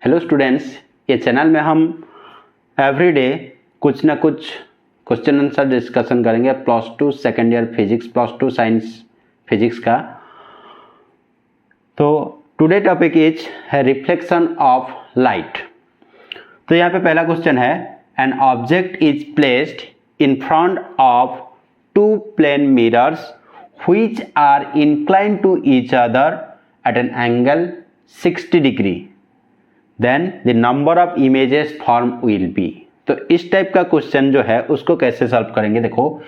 Hello students, ये channel में हम एवरीडे कुछ ना कुछ क्वेश्चन आंसर डिस्कशन करेंगे +2 second year physics, +2 science physics का। तो टुडे टॉपिक इज है रिफ्लेक्शन ऑफ लाइट। तो यहाँ पे पहला क्वेश्चन है, an object is placed in front of two plane mirrors which are inclined to each other at an angle 60 degree, then the number of images formed will be। तो इस type का question जो है उसको कैसे solve करेंगे, देखो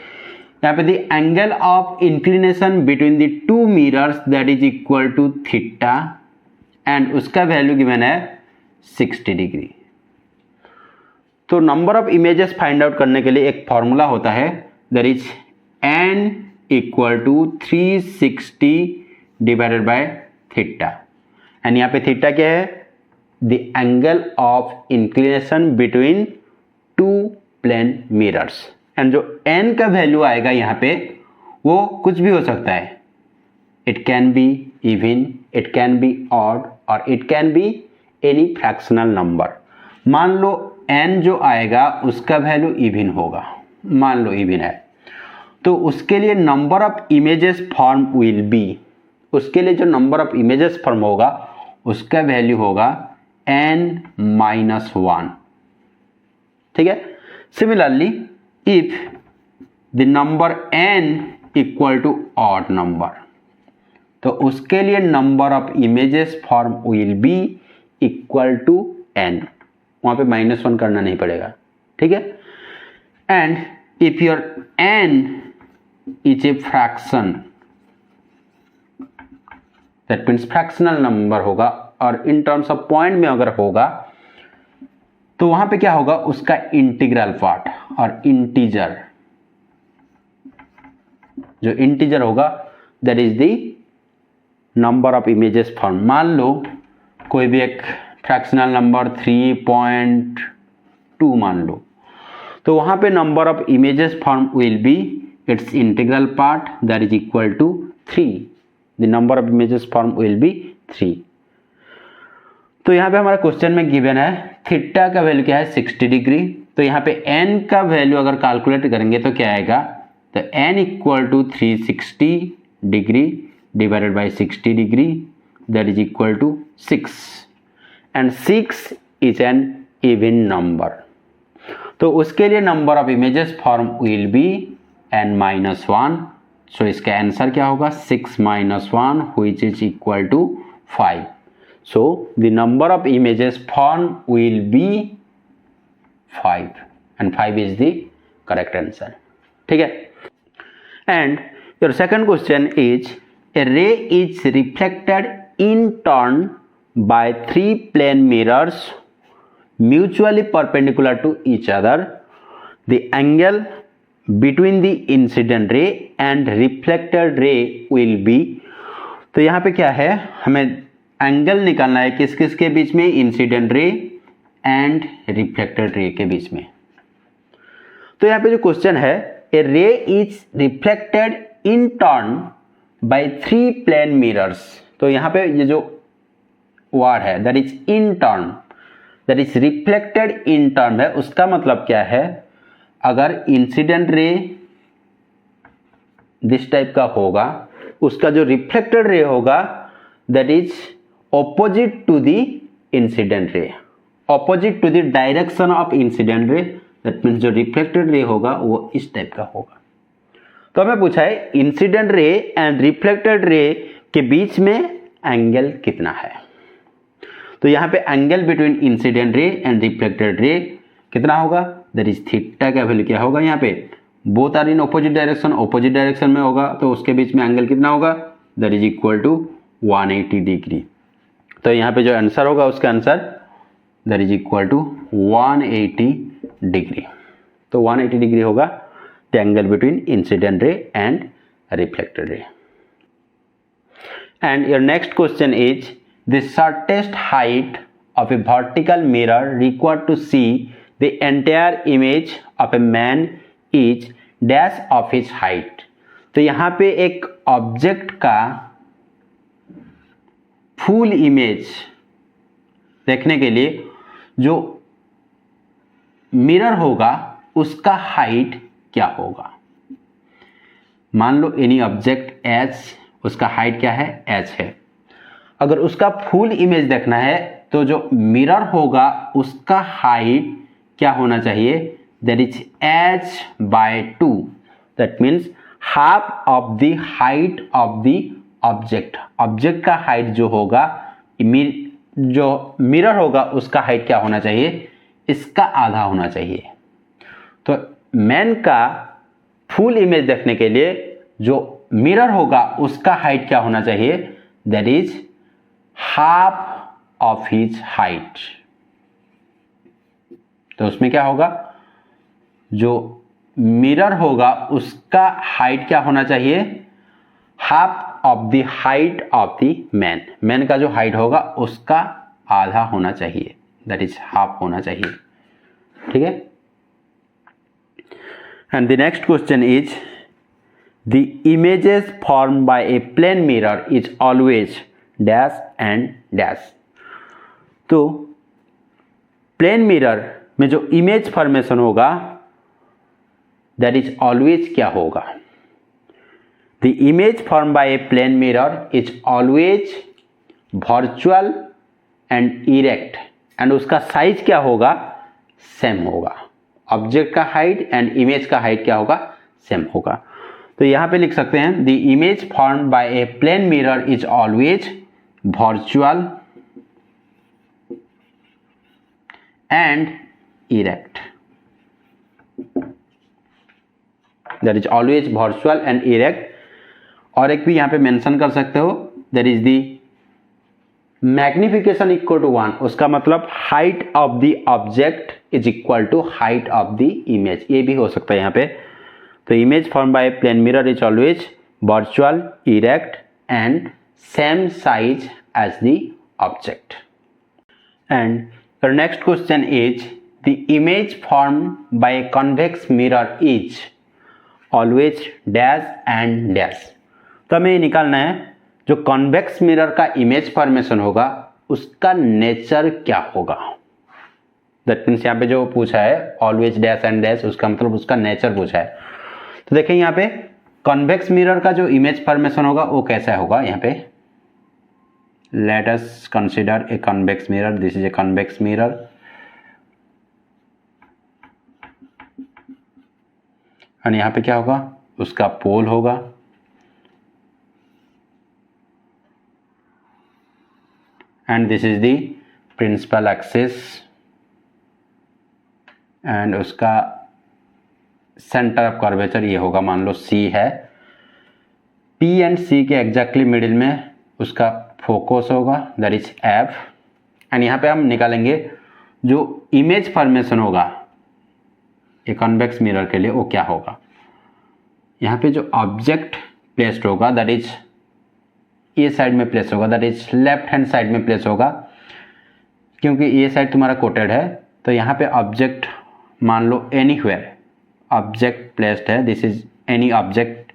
यहाँ पे the angle of inclination between the two mirrors that is equal to theta and उसका वैल्यू गिवन है 60 डिग्री। तो number of images find out करने के लिए एक फॉर्मूला होता है, that is n equal to 360 divided by theta. And यहाँ पे थीटा क्या है, the angle of inclination between two plane mirrors. And जो n का वैल्यू आएगा यहाँ पे वो कुछ भी हो सकता है, it can be even, it can be odd और it can be any fractional number. मान लो n जो आएगा उसका वैल्यू इवन होगा, मान लो इवन है, तो उसके लिए number of images form will B, उसके लिए जो नंबर ऑफ इमेजेस फॉर्म होगा उसका वैल्यू होगा n-1। ठीक है। Similarly if the number n equal to odd number, तो उसके लिए number of images form will be equal to n, वहां पे -1 करना नहीं पड़ेगा। ठीक है। And if your n is a fraction, that means fractional number होगा, और इन टर्म्स ऑफ पॉइंट में अगर होगा तो वहां पे क्या होगा, उसका इंटीग्रल पार्ट और इंटीजर, जो इंटीजर होगा that is the number of images form. मान लो कोई भी एक फ्रैक्शनल नंबर 3.2 मान लो, तो वहां पे number of images form will B its integral part that is equal to 3, the number of images formed will be 3। तो यहाँ पे हमारा क्वेश्चन में गिवन है थीटा का वैल्यू क्या है 60 डिग्री। तो यहाँ पे n का वैल्यू अगर कैलकुलेट करेंगे तो क्या आएगा, तो n equal to 360 degree divided by 60 degree that is equal to 6, and 6 is an even number. तो उसके लिए number of images form will be n-1। So इसका आंसर क्या होगा, 6 - 1 which is equal to 5। so the number of images formed will be 5 and 5 is the correct answer। ठीक है। and your second question is, a ray is reflected in turn by 3 plane mirrors mutually perpendicular to each other, the angle between the incident ray and reflected ray will be। तो यहाँ पे क्या है, हमें angle निकालना है किस किस के बीच में, इंसिडेंट रे एंड रिफ्लेक्टेड रे के बीच में। तो यहाँ पे जो क्वेश्चन है, a ray is reflected in turn by 3 plane mirrors. तो यहाँ पे ये जो वर्ड है that is in turn, that is reflected in turn है, उसका मतलब क्या है, अगर इंसिडेंट रे दिस टाइप का होगा, उसका जो रिफ्लेक्टेड रे होगा that is opposite to the incident ray, opposite to the direction of incident ray. That means जो रिफ्लेक्टेड रे होगा वो इस टाइप का होगा। तो हमें पूछा है इंसिडेंट रे एंड रिफ्लेक्टेड रे के बीच में एंगल कितना है। तो यहाँ पे angle between incident ray and reflected ray कितना होगा, दैट इज थीटा का वैल्यू क्या होगा, यहाँ पे both are in opposite direction, opposite direction में होगा तो उसके बीच में एंगल कितना होगा, that is equal to 180 degree. तो यहाँ पे जो आंसर होगा उसका answer that is equal to 180 degree. तो 180 डिग्री होगा the angle between incident ray and reflected रे। And your next question is, the shortest height of a vertical mirror required to see the entire image of a man is dash of his height। तो यहाँ पे एक object का full image देखने के लिए जो मिरर होगा उसका हाइट क्या होगा। मान लो एनी ऑब्जेक्ट एच, उसका हाइट क्या है, एच है। अगर उसका फुल इमेज देखना है तो जो मिरर होगा उसका हाइट क्या होना चाहिए, that is h/2, that means half of the height of the object. Object का हाइट जो होगा, जो मिरर होगा उसका हाइट क्या होना चाहिए, इसका आधा होना चाहिए। तो मैन का फुल इमेज देखने के लिए जो मिरर होगा उसका हाइट क्या होना चाहिए, that is half of his height. तो उसमें क्या होगा, जो मिरर होगा उसका हाइट क्या होना चाहिए, half of the height of the man. Man का जो हाइट होगा उसका आधा होना चाहिए, दैट इज हाफ होना चाहिए। ठीक है। And the next question is the images form by a plane mirror is always dash and dash. तो प्लेन मिरर में जो इमेज फॉर्मेशन होगा दैट इज ऑलवेज क्या होगा, the image form by a plane mirror is always virtual and erect, and उसका size क्या होगा, same होगा। ऑब्जेक्ट का हाइट एंड इमेज का हाइट क्या होगा, सेम होगा। तो यहां पे लिख सकते हैं the image form by a plane mirror is always virtual and erect, that is always virtual and erect. और एक भी यहां पे मेंशन कर सकते हो, that is the magnification equal to 1, उसका मतलब height of the object is equal to height of the image, ये भी हो सकता है यहाँ पे। तो image form by plane mirror is always virtual, erect and same size as the object. And the next question is the image formed by a convex mirror is always dash and dash। तो हमें ये निकालना है जो convex mirror का image formation होगा उसका nature क्या होगा। दैट मीन्स यहाँ पे जो पूछा है ऑलवेज डैश एंड डैश, उसका मतलब उसका नेचर पूछा है। तो देखें यहाँ पे कॉन्वेक्स मिरर का जो इमेज फॉर्मेशन होगा वो कैसा होगा। यहाँ पे let us consider a convex mirror, this is a convex mirror, और यहाँ पे क्या होगा, उसका पोल होगा, and this is the principal axis, and उसका सेंटर ऑफ कर्वेचर ये होगा, मान लो C है, P एंड C के एग्जैक्टली मिडिल में उसका फोकस होगा, दैट इज F। एंड यहाँ पे हम निकालेंगे जो इमेज फॉर्मेशन होगा एक कॉन्वेक्स मिरर के लिए वो क्या होगा। यहाँ पे जो ऑब्जेक्ट प्लेस्ड होगा दैट इज ये साइड में प्लेस होगा, that is left hand side में प्लेस होगा, क्योंकि ये साइड तुम्हारा कोटेड है। तो यहाँ पे ऑब्जेक्ट मान लो एनीवेयर ऑब्जेक्ट प्लेस्ड है, दिस इज एनी ऑब्जेक्ट,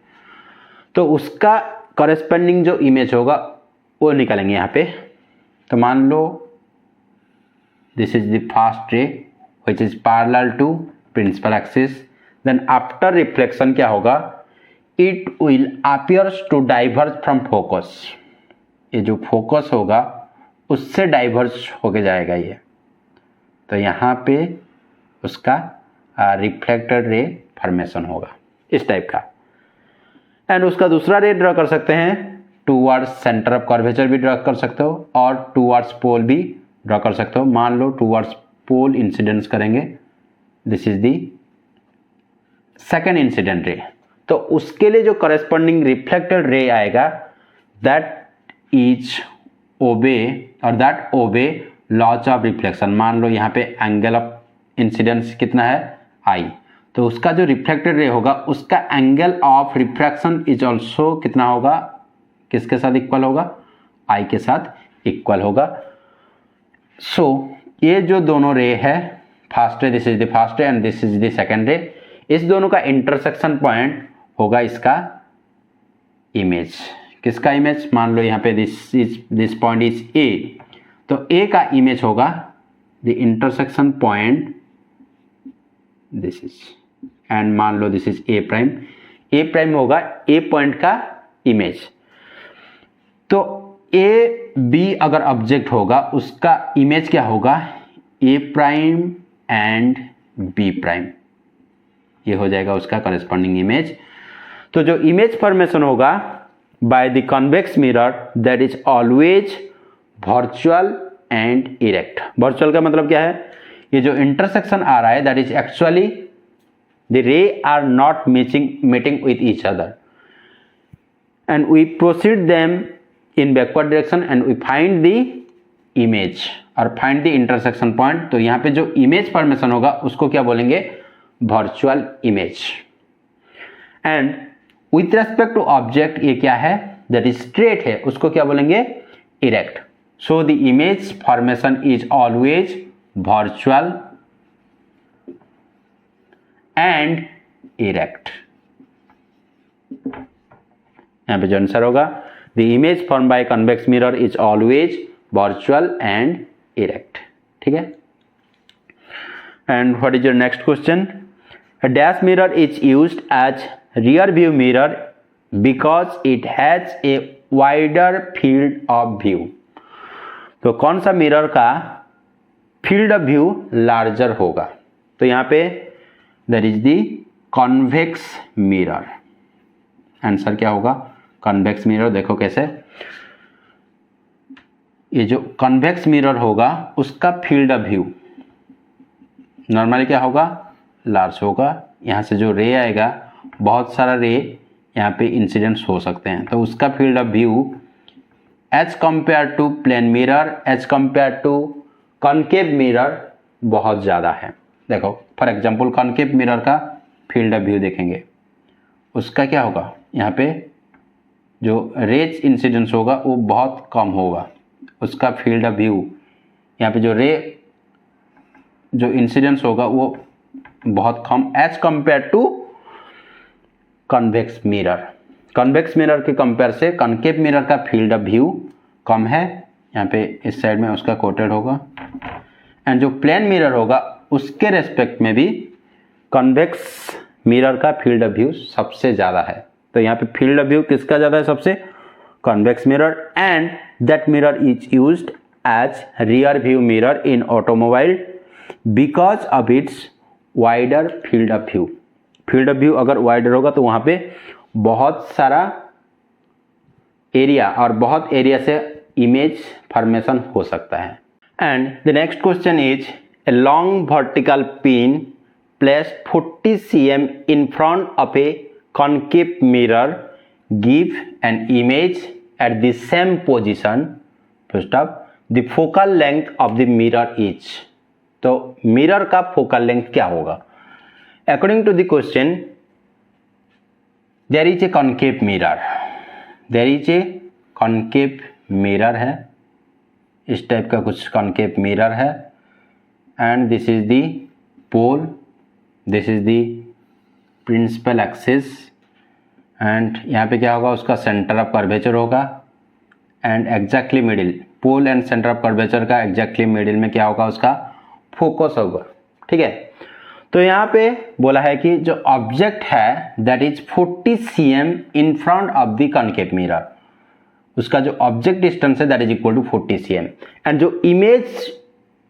तो उसका कॉरेस्पेंडिंग जो इमेज होगा वो निकालेंगे यहाँ पे। तो मान लो this is the first ray which is parallel to principal axis, then after reflection क्या होगा, it will appears to diverge from focus, ये जो फोकस होगा उससे डाइवर्ज होके जाएगा ये। तो यहाँ पे उसका रिफ्लेक्टेड रे फॉर्मेशन होगा इस टाइप का। एंड उसका दूसरा रे ड्रॉ कर सकते हैं टूवर्ड्स सेंटर ऑफ कर्वेचर भी ड्रॉ कर सकते हो और टूवर्ड्स पोल भी ड्रॉ कर सकते हो। मान लो टूवर्ड्स पोल इंसिडेंस करेंगे, this is the second incident ray, तो उसके लिए जो कॉरेस्पॉन्डिंग रिफ्लेक्टेड रे आएगा दैट इज ओबे और दैट ओबे लॉज ऑफ रिफ्लेक्शन। मान लो यहाँ पे एंगल ऑफ इंसिडेंस कितना है, आई, तो उसका जो रिफ्लेक्टेड रे होगा उसका angle of refraction is also कितना होगा, किसके साथ इक्वल होगा, आई के साथ इक्वल होगा। सो ये जो दोनों रे है, first ray, this is the first रे and this is the second रे, इस दोनों का इंटरसेक्शन पॉइंट होगा इसका इमेज। किसका इमेज, मान लो यहाँ पे दिस पॉइंट इज ए, तो ए का इमेज होगा the intersection point, this is, and मान लो this is A prime. A prime होगा ए पॉइंट का इमेज। तो ए बी अगर ऑब्जेक्ट होगा उसका इमेज क्या होगा, ए प्राइम एंड बी प्राइम, ये हो जाएगा उसका करेस्पॉन्डिंग इमेज। तो जो इमेज फॉर्मेशन होगा by the convex mirror that is always virtual and erect. Virtual का मतलब क्या है, ये जो इंटरसेक्शन आ रहा है that is actually the ray are not meeting with each other and we proceed them in backward direction and we find the image or find the intersection point। तो यहाँ पे जो image formation होगा उसको क्या बोलेंगे, virtual image। and with respect to object ये क्या है, that is straight है, उसको क्या बोलेंगे, erect। so the image formation is always virtual and erect. यहां पे जो आंसर होगा the image form by convex mirror is always virtual and erect. ठीक है, and what is your next question, a dash mirror is used as rear view mirror because it has a wider field of view. तो कौन सा mirror का field of view larger होगा, तो यहां पे that is the convex mirror. Answer क्या होगा, कॉन्वेक्स मिरर। देखो कैसे, ये जो कॉन्वेक्स मिरर होगा उसका फील्ड ऑफ व्यू नॉर्मली क्या होगा, लार्ज होगा। यहाँ से जो रे आएगा, बहुत सारा रे यहाँ पे इंसिडेंट्स हो सकते हैं, तो उसका field of view as compare to plane mirror, as compare to concave mirror बहुत ज़्यादा है। देखो फॉर एग्जांपल कॉनकेव मिरर का फील्ड ऑफ व्यू देखेंगे, उसका क्या होगा, यहाँ पे जो रेज इंसिडेंस होगा वो बहुत कम होगा, उसका फील्ड ऑफ व्यू यहाँ पे जो रे जो इंसिडेंस होगा वो बहुत कम as compare to convex mirror. Convex mirror के कंपेयर से कॉनकेव मिरर का फील्ड ऑफ व्यू कम है, यहाँ पे इस साइड में उसका कोटेड होगा। एंड जो प्लेन मिरर होगा उसके रेस्पेक्ट में भी कॉन्वेक्स मिरर का फील्ड ऑफ व्यू सबसे ज़्यादा है। तो यहाँ पे फील्ड ऑफ व्यू किसका ज़्यादा है, सबसे convex mirror. And that mirror is used as rear view mirror in automobile because of its wider field of view. Field of view अगर वाइडर होगा तो वहाँ पे बहुत सारा एरिया और बहुत एरिया से इमेज फॉर्मेशन हो सकता है। And the next question is a long vertical pin placed 40 cm in front of a concave mirror give an image at the same position। First up, the focal length of the mirror is। तो mirror का focal length क्या होगा, according to the question there is a concave mirror, there is a concave mirror है, इस type का कुछ concave mirror है। and this is the pole, this is the principal axis and यहाँ पे क्या होगा, उसका सेंटर ऑफ कर्वेचर होगा and exactly middle, pole and centre of curvature का एग्जैक्टली मिडिल में क्या होगा, उसका फोकस होगा। ठीक है, तो यहाँ पे बोला है कि जो ऑब्जेक्ट है that is 40 cm in front of the concave mirror, उसका जो ऑब्जेक्ट डिस्टेंस है that is equal to 40 cm and जो इमेज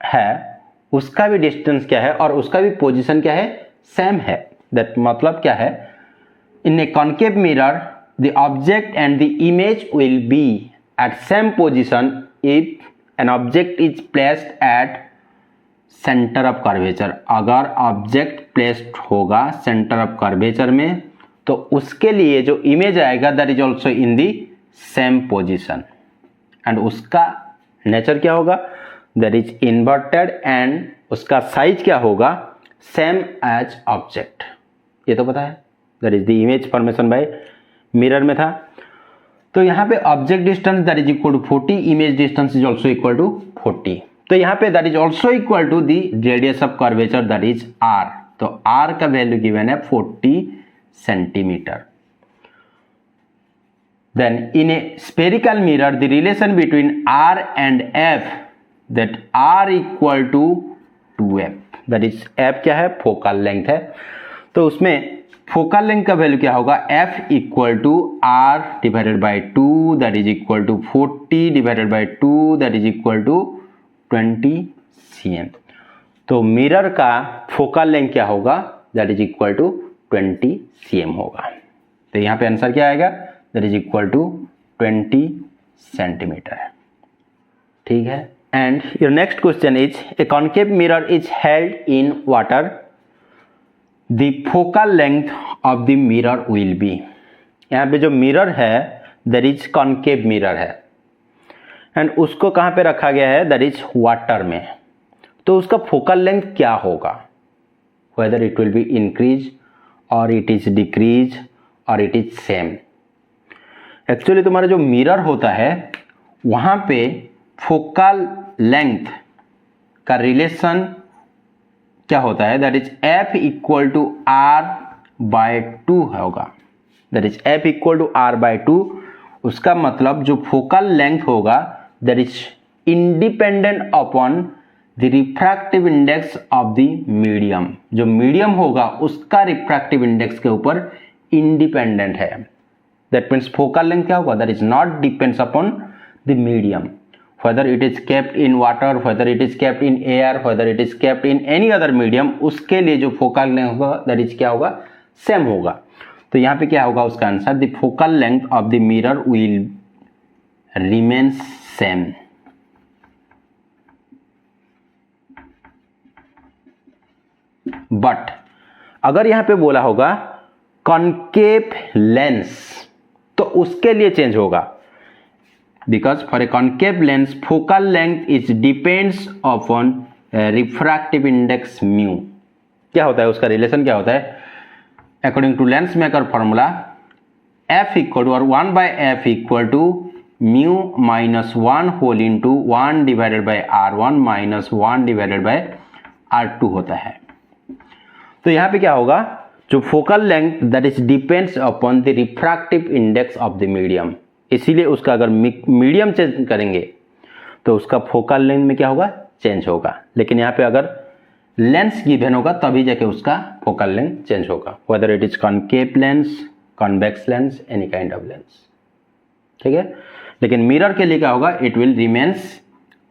है उसका भी डिस्टेंस क्या है और उसका भी पोजीशन क्या है, सेम है। दैट मतलब क्या है, in a concave mirror the object and the image will be at same position if an object is placed at centre of curvature. अगर ऑब्जेक्ट प्लेस्ड होगा सेंटर ऑफ कर्वेचर में तो उसके लिए जो इमेज आएगा that is also in the same position and उसका nature क्या होगा, दैट इज इन्वर्टेड एंड उसका साइज क्या होगा, सेम एज ऑब्जेक्ट। ये तो पता है, that is the image formation by mirror में था। तो यहाँ पे object distance that is equal to 40, image distance is also equal to 40। तो यहाँ पे that is also equal to the radius of curvature that is r। तो r का वैल्यू गिवन है 40 centimetre. Then in a spherical mirror the relation between r and f that r equal to 2f, that is f क्या है, focal length है। तो उसमें focal length का value क्या होगा, f equal to r divided by 2 that is equal to 40 divided by 2 that is equal to 20 cm। तो mirror का फोकल लेंथ क्या होगा, that is equal to 20 cm होगा। तो यहाँ पे आंसर क्या आएगा, that is equal to 20 centimetre. ठीक है। And your next question is a concave mirror is held in water, the focal length of the mirror will be. यहाँ पे जो मिरर है दैट इज कॉन्केव मिरर है and उसको कहाँ पे रखा गया है, दैट इज वाटर में। तो उसका फोकल लेंथ क्या होगा, whether it will be increase और इट इज डिक्रीज और इट इज सेम। एक्चुअली तुम्हारा जो मिरर होता है वहाँ पे फोकल लेंथ का रिलेशन क्या होता है, that is f equal to r by 2 होगा, that is f equal to r by 2। उसका मतलब जो फोकल लेंथ होगा that is independent upon the refractive index of the medium. जो मीडियम होगा उसका रिफ्रैक्टिव इंडेक्स के ऊपर इंडिपेंडेंट है। दैट मीन्स फोकल लेंथ क्या होगा, that is not depends upon the medium, whether it is kept in water, whether it is kept in air, whether it is kept in any other medium, उसके लिए जो focal length होगा that is क्या होगा, same होगा। तो यहाँ पे क्या होगा उसका answer, the focal length of the mirror will remain same. But अगर यहाँ पे बोला होगा कॉन्केव लेंस तो उसके लिए चेंज होगा, because for a concave lens focal length is depends upon refractive index mu। क्या होता है उसका रिलेशन, क्या होता है, according to lens maker formula f equal to और 1 by f equal to mu minus 1 whole into 1 divided by r1 minus 1 divided by r2 होता है। तो यहाँ पे क्या होगा, जो focal length that is depends upon the refractive index of the medium, इसीलिए उसका अगर मीडियम चेंज करेंगे तो उसका फोकल लेंथ में क्या होगा, चेंज होगा। लेकिन यहाँ पे अगर लेंस गिवन होगा तभी जाके उसका फोकल लेंथ चेंज होगा, whether it is concave lens, convex lens, any kind of lens. ठीक है। लेकिन मिरर के लिए क्या होगा, इट विल रिमेन्स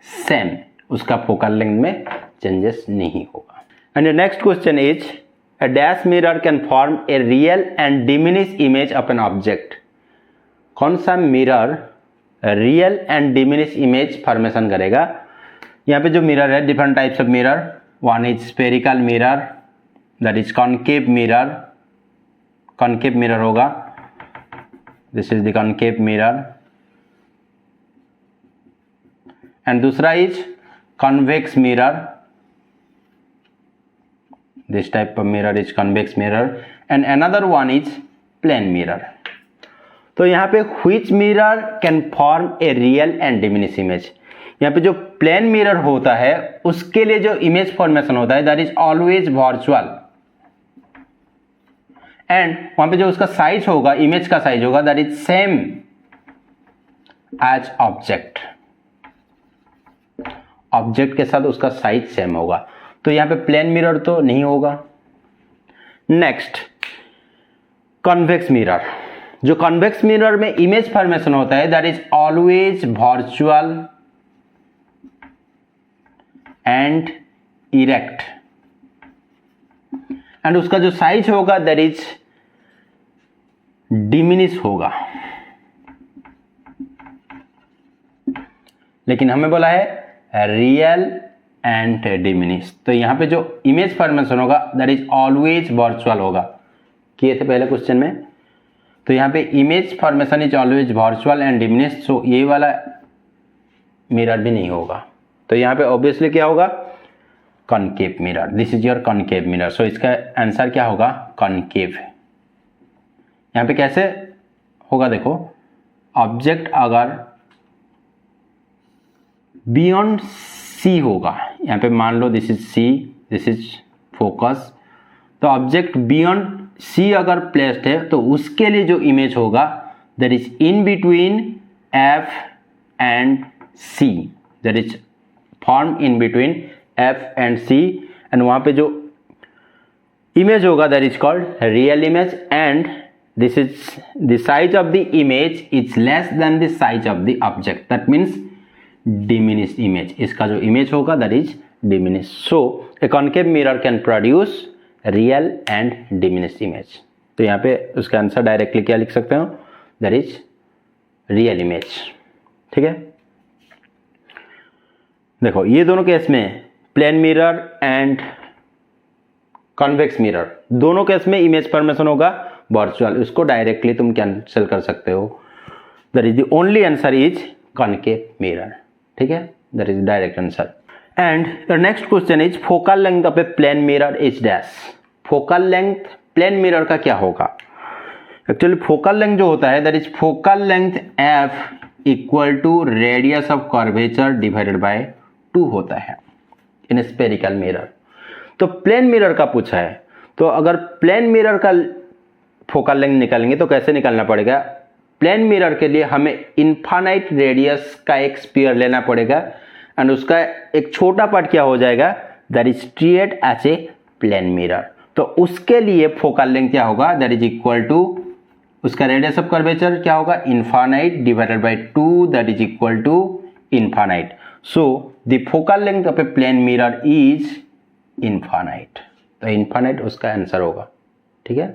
सेम, उसका फोकल लेंथ में चेंजेस नहीं होगा। And your next question is a dash mirror can form a real and diminish image of an object. कौन सा mirror real and diminish image formation करेगा। यहाँ पे जो मिरर है different types of mirror, one is spherical mirror, that is concave mirror, concave mirror होगा, this is the concave mirror. And दूसरा is convex mirror, this type of mirror is convex mirror. And another one is plane mirror. तो यहाँ पे which mirror can form a real and diminish image. यहाँ पे जो plane mirror होता है उसके लिए जो इमेज फॉर्मेशन होता है that is always virtual, and वहां पे जो उसका साइज होगा, इमेज का साइज होगा that is same as object, object के साथ उसका साइज सेम होगा। तो यहाँ पे प्लेन मिरर तो नहीं होगा। Next convex mirror. जो कॉन्वेक्स मिरर में इमेज फॉर्मेशन होता है that is always virtual and erect, and उसका जो साइज होगा दैट इज डिमिनिश होगा। लेकिन हमें बोला है रियल एंड डिमिनिश, तो यहां पे जो इमेज फॉर्मेशन होगा दैट इज ऑलवेज वर्चुअल होगा, किए थे पहले क्वेश्चन में। तो यहाँ पे image formation is always virtual and diminish, so ये वाला मिरर भी नहीं होगा। तो यहाँ पे ऑब्वियसली क्या होगा, concave mirror, this is your concave mirror. So इसका आंसर क्या होगा, कॉन्केव। यहाँ पे कैसे होगा देखो, ऑब्जेक्ट अगर बियॉन्ड सी होगा, यहाँ पे मान लो this is C, this is focus, तो ऑब्जेक्ट बियॉन्ड सी अगर प्लेस्ड है तो उसके लिए जो इमेज होगा that is in between F and C, that is form in between F and C, and वहाँ पे जो इमेज होगा that is called real image, and this is the size of the image is less than the size of the object, that means diminished image. इसका जो image होगा that is diminished. So A concave mirror can produce real and diminished image. तो यहाँ पे उसका answer directly क्या लिख सकते हो, दैट इज रियल इमेज। ठीक है, देखो ये दोनों केस में plane mirror and convex mirror दोनों केस में इमेज फॉर्मेशन होगा वर्चुअल, उसको डायरेक्टली तुम कैंसिल कर सकते हो। That is the only answer is concave mirror. ठीक है, that is direct answer. And the next question is focal length of a plane mirror is dash. Focal length plane mirror का क्या होगा? Actually focal length जो होता है that is focal length F equal to radius of curvature divided by 2 होता है in spherical mirror. तो plane mirror का पूछा है, तो अगर प्लेन मिरर का फोकल लेंथ निकालेंगे तो कैसे निकालना पड़ेगा? प्लेन मिरर के लिए हमें इनफाइनाइट रेडियस का एक स्फीयर लेना पड़ेगा, एंड उसका एक छोटा पार्ट क्या हो जाएगा, that is treated as a plane mirror. तो उसके लिए फोकल लेंथ क्या होगा, दैट इज इक्वल टू उसका रेडियस ऑफ कर्वेचर क्या होगा, infinite divided by 2, that is equal to infinite. So the focal length of a plane mirror is infinite. तो infinite उसका आंसर होगा। ठीक है।